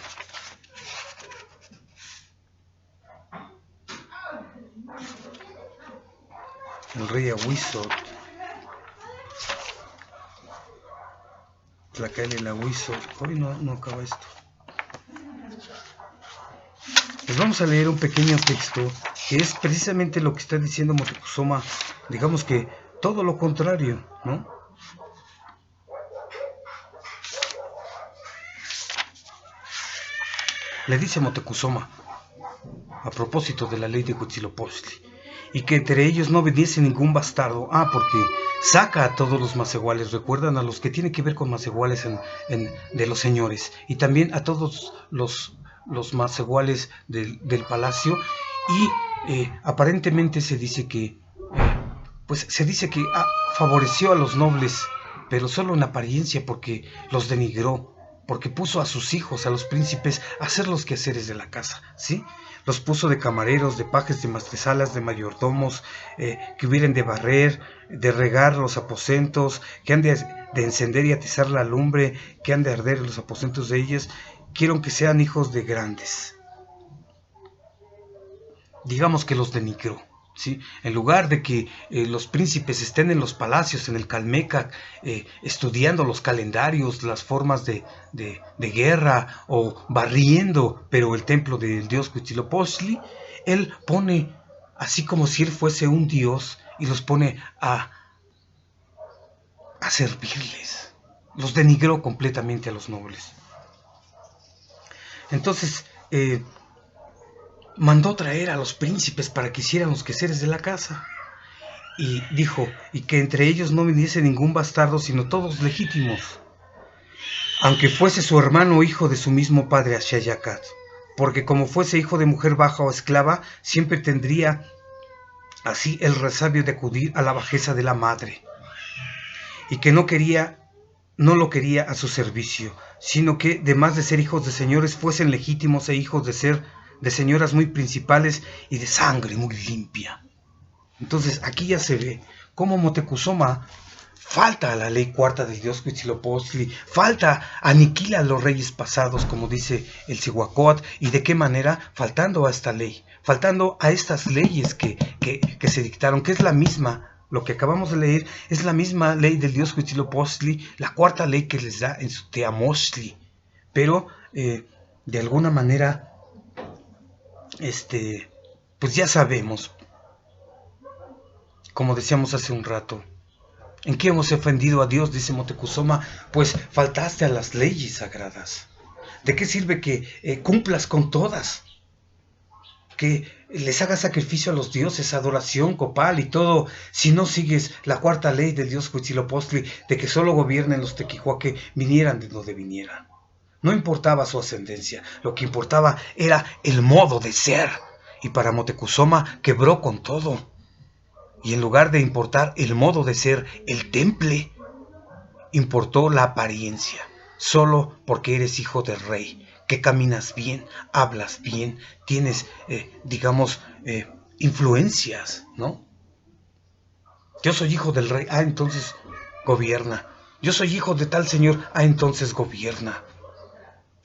El rey Ahuizot, Tlacaelel Ahuizot. Hoy no acaba esto. Les vamos a leer un pequeño texto que es precisamente lo que está diciendo Moctezuma. Digamos que todo lo contrario, ¿no? Le dice Moctezuma a propósito de la ley de Huitzilopochtli, y que entre ellos no viniese ningún bastardo. Porque saca a todos los macehuales, recuerdan, a los que tienen que ver con macehuales de los señores, y también a todos los macehuales del palacio, y aparentemente se dice que favoreció a los nobles, pero solo en apariencia, porque los denigró, porque puso a sus hijos, a los príncipes, a hacer los quehaceres de la casa, ¿sí? Los puso de camareros, de pajes, de maestresalas, de mayordomos, que hubieran de barrer, de regar los aposentos, que han de encender y atizar la lumbre, que han de arder los aposentos de ellas. Quiero que sean hijos de grandes. Digamos que los denigró, ¿sí? En lugar de que los príncipes estén en los palacios, en el Calmecac, estudiando los calendarios, las formas de guerra, o barriendo, pero el templo del dios Huitzilopochtli, él pone, así como si él fuese un dios, y los pone a servirles. Los denigró completamente a los nobles. Entonces, mandó traer a los príncipes para que hicieran los quehaceres de la casa. Y dijo, y que entre ellos no viniese ningún bastardo, sino todos legítimos, aunque fuese su hermano o hijo de su mismo padre Ashayacat, porque como fuese hijo de mujer baja o esclava, siempre tendría así el resabio de acudir a la bajeza de la madre, y que no lo quería a su servicio, sino que, además de ser hijos de señores, fuesen legítimos e hijos de señoras muy principales y de sangre muy limpia. Entonces aquí ya se ve cómo Moctezuma falta a la ley cuarta del dios Huitzilopochtli, aniquila a los reyes pasados, como dice el Cihuacóatl, y de qué manera, faltando a esta ley, faltando a estas leyes que se dictaron, que es la misma. Lo que acabamos de leer es la misma ley del dios Huitzilopochtli, la cuarta ley que les da en su Teamochtli. Pero, de alguna manera, pues ya sabemos, como decíamos hace un rato, ¿en qué hemos ofendido a Dios? Dice Moctezuma, pues faltaste a las leyes sagradas. ¿De qué sirve que cumplas con todas? Que les hagas sacrificio a los dioses, adoración, copal y todo, si no sigues la cuarta ley del dios Huitzilopochtli, de que solo gobiernen los tequihuaque, vinieran de donde vinieran. No importaba su ascendencia, lo que importaba era el modo de ser. Y para Moctezuma quebró con todo. Y en lugar de importar el modo de ser, el temple, importó la apariencia, solo porque eres hijo del rey, que caminas bien, hablas bien, tienes, influencias, ¿no? Yo soy hijo del rey, entonces gobierna. Yo soy hijo de tal señor, entonces gobierna.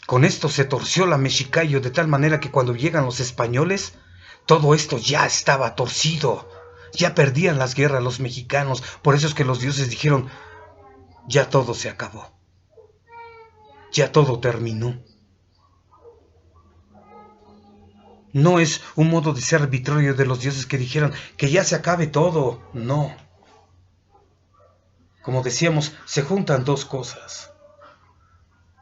Con esto se torció la Mexicayo de tal manera que cuando llegan los españoles, todo esto ya estaba torcido. Ya perdían las guerras los mexicanos. Por eso es que los dioses dijeron, ya todo se acabó. Ya todo terminó. No es un modo de ser arbitrario de los dioses que dijeran que ya se acabe todo. No. Como decíamos, se juntan dos cosas.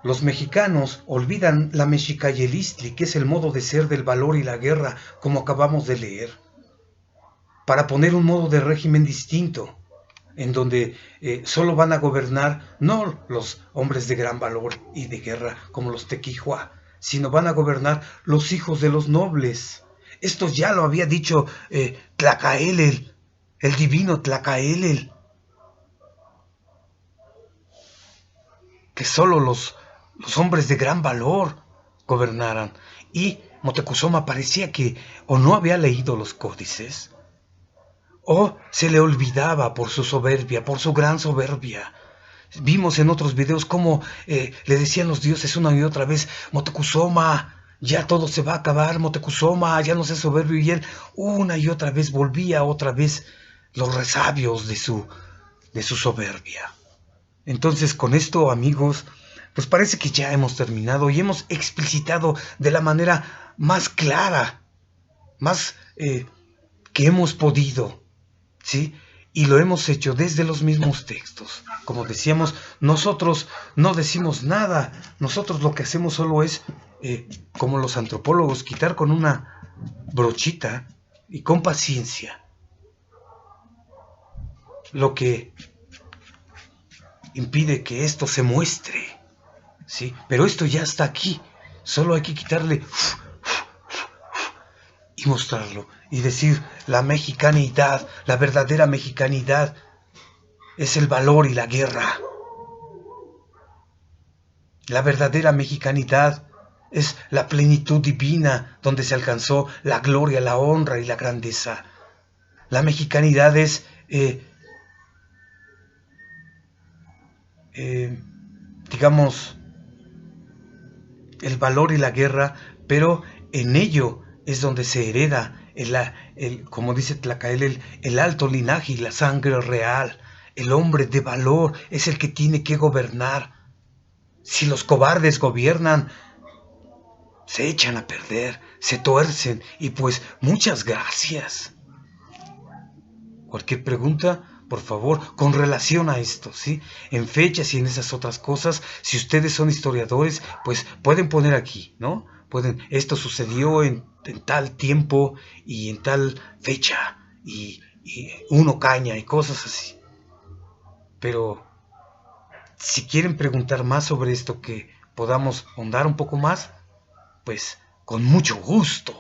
Los mexicanos olvidan la mexicayelistli, que es el modo de ser del valor y la guerra, como acabamos de leer, para poner un modo de régimen distinto, en donde solo van a gobernar no los hombres de gran valor y de guerra como los tequijua, sino van a gobernar los hijos de los nobles. Esto ya lo había dicho Tlacaelel, el divino Tlacaelel, que solo los hombres de gran valor gobernaran. Y Moctezuma parecía que o no había leído los códices, o se le olvidaba por su soberbia, por su gran soberbia. Vimos en otros videos cómo le decían los dioses una y otra vez, Moctezuma, ya todo se va a acabar, Moctezuma, ya no seas soberbio. Y él una y otra vez volvía otra vez los resabios de su soberbia. Entonces, con esto, amigos, pues parece que ya hemos terminado y hemos explicitado de la manera más clara, más que hemos podido, ¿sí? Y lo hemos hecho desde los mismos textos. Como decíamos, nosotros no decimos nada. Nosotros lo que hacemos solo es, como los antropólogos, quitar con una brochita y con paciencia lo que impide que esto se muestre, ¿sí? Pero esto ya está aquí. Solo hay que quitarle y mostrarlo. Y decir, la mexicanidad, la verdadera mexicanidad, es el valor y la guerra. La verdadera mexicanidad es la plenitud divina donde se alcanzó la gloria, la honra y la grandeza. La mexicanidad es, digamos, el valor y la guerra, pero en ello es donde se hereda, como dice Tlacael, el alto linaje y la sangre real. El hombre de valor es el que tiene que gobernar. Si los cobardes gobiernan, se echan a perder, se tuercen y pues muchas gracias. Cualquier pregunta, por favor, con relación a esto, ¿sí? En fechas y en esas otras cosas, si ustedes son historiadores, pues pueden poner aquí, ¿no? Esto sucedió en tal tiempo y en tal fecha y uno caña y cosas así. Pero si quieren preguntar más sobre esto, que podamos ahondar un poco más, pues con mucho gusto.